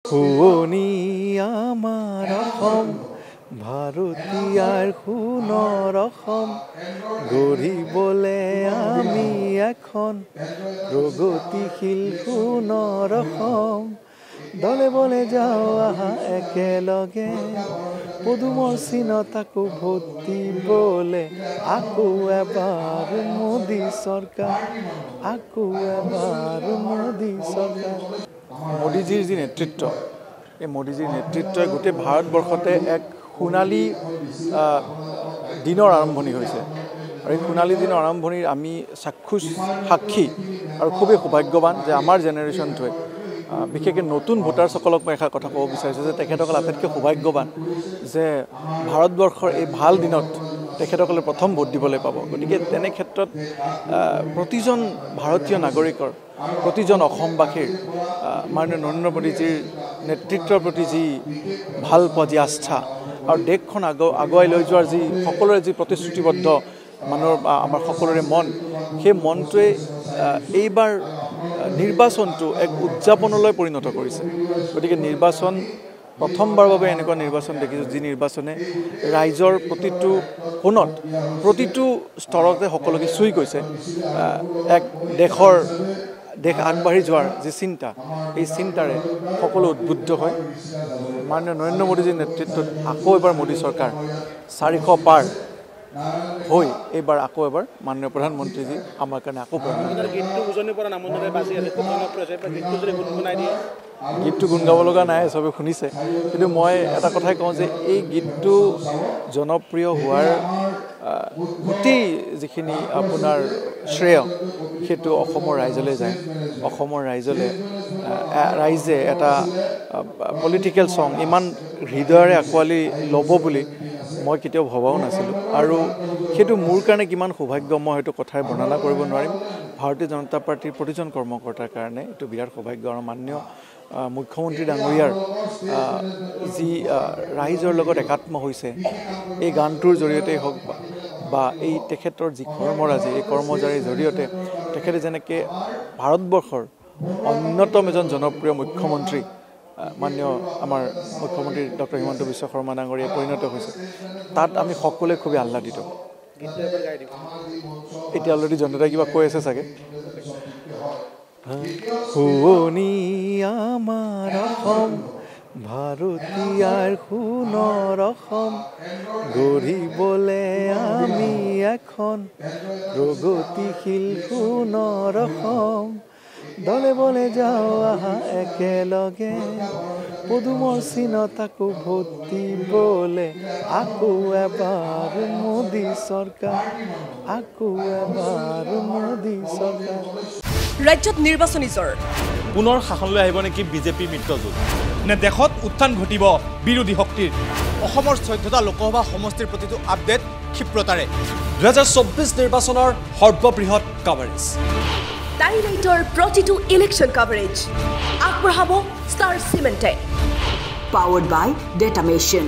শুৱনি আমাৰ অসম ভাৰতীয়াৰ সোণৰ অসম গঢ়িবলে আমি এখন প্ৰগতিশীল সোণৰ অসম দলে বলে যাওঁ আহা একেলগে পদুমৰ চিনত আকৌ ভোট দিবলে আকৌ এবাৰ মোদী চৰকাৰ আকৌ এবাৰ মোদী চৰকাৰ মোদীজীৰ যি নেতৃত্ব এই মোদীজীৰ নেতৃত্বই গোটেই ভাৰতবৰ্ষতে এক সোণালী দিনৰ আৰম্ভণি হৈছে আৰু এই সোণালী দিনৰ আৰম্ভণিৰ আমি সাক্ষী আৰু খুবেই সৌভাগ্যৱান যে আমাৰ জেনেৰেশ্যনটোৱে বিশেষকৈ নতুন ভোটাৰসকলক মই এষাৰ কথা ক'ব বিচাৰিছোঁ যে তেখেতসকল আটাইতকৈ সৌভাগ্যৱান যে ভাৰতবৰ্ষৰ এই ভাল দিনত তেখেতসকলে প্ৰথম ভোট দিবলৈ পাব গতিকে তেনে ক্ষেত্ৰত প্ৰতিজন ভাৰতীয় নাগৰিকৰ প্ৰতিজন অসমবাসীৰ মাননীয় নৰেন্দ্ৰ মোদীজীৰ নেতৃত্বৰ প্ৰতি যি ভাল পোৱা যি আস্থা আৰু দেশখন আগুৱাই লৈ যোৱাৰ যি সকলোৰে যি প্ৰতিশ্ৰুতিবদ্ধ মানুহৰ আমাৰ সকলোৰে মন সেই মনটোৱে এইবাৰ নিৰ্বাচনটো এক উদযাপনলৈ পৰিণত কৰিছে গতিকে নিৰ্বাচন প্ৰথমবাৰৰ বাবে এনেকুৱা নিৰ্বাচন দেখিছোঁ যি নিৰ্বাচনে ৰাইজৰ প্ৰতিটো কোণত প্ৰতিটো স্তৰতে সকলোকে চুই গৈছে এক দেশ আগবাঢ়ি যোৱাৰ যি চিন্তা এই চিন্তাৰে সকলো উদ্বুদ্ধ হয় মাননীয় নৰেন্দ্ৰ মোদীজীৰ নেতৃত্বত আকৌ এবাৰ মোদী চৰকাৰ 400 পাৰ হৈ এইবাৰ আকৌ এবাৰ মাননীয় প্ৰধানমন্ত্ৰীজী আমাৰ কাৰণে আকৌ গীতটো গুণ গাব লগা নাই চবে শুনিছে কিন্তু মই এটা কথাই কওঁ যে এই গীতটো জনপ্ৰিয় হোৱাৰ গোটেই যিখিনি আপোনাৰ শ্ৰেয় সেইটো অসমৰ ৰাইজলৈ যায় অসমৰ ৰাইজে এটা পলিটিকেল ছং ইমান হৃদয়েৰে আঁকোৱালি ল'ব বুলি মই কেতিয়াও ভবাও নাছিলোঁ আৰু সেইটো মোৰ কাৰণে কিমান সৌভাগ্য মই হয়তো কথাৰে বৰ্ণনা কৰিব নোৱাৰিম ভাৰতীয় জনতা পাৰ্টীৰ প্ৰতিজন কৰ্মকৰ্তাৰ কাৰণে এইটো বিৰাট সৌভাগ্য আৰু মাননীয় মুখ্যমন্ত্ৰী ডাঙৰীয়াৰ যি ৰাইজৰ লগত একাত্ম হৈছে এই গানটোৰ জৰিয়তেই হওক বা এই তেখেতৰ যি কৰ্মৰাজি এই কৰ্মজাৰীৰ জৰিয়তে তেখেতে যেনেকৈ ভাৰতবৰ্ষৰ অন্যতম এজন জনপ্ৰিয় মুখ্যমন্ত্ৰী মাননীয় আমাৰ মুখ্যমন্ত্ৰী ডক্টৰ হিমন্ত বিশ্ব শৰ্মা ডাঙৰীয়াই পৰিণত হৈছে তাত আমি সকলোৱে খুবেই আহ্লাদিত এতিয়া অলৰেডি জনতাই কিবা কৈ আছে চাগে শুৱনি আমাৰ অসম ভাৰতীয়াৰ সোণৰ অসম গঢ়িবলে আমি এখন প্ৰগতিশীল সোণৰ অসম দলে বলে যাওঁ আহা একেলগে পদুমৰ চিনত আকৌ ভোট দিবলে আকৌ এবাৰ মোদী চৰকাৰ আকৌ এবাৰ মোদী চৰকাৰ ৰাজ্যত নিৰ্বাচনী জ্বৰ পুনৰ শাসনলৈ আহিব নেকি বিজেপি মিত্ৰজোঁট নে দেশত উত্থান ঘটিব বিৰোধী শক্তিৰ অসমৰ 14টা লোকসভা সমষ্টিৰ প্ৰতিটো আপডেট ক্ষিপ্ৰতাৰে 2024 নিৰ্বাচনৰ সৰ্ববৃহৎ কভাৰেজ টাইলাইটৰ প্ৰতিটো ইলেকশ্যন কভাৰেজ আগবঢ়াব ষ্টাৰ চিমেণ্টে পাৱাৰ্ড বাই ডেটামেশ্যন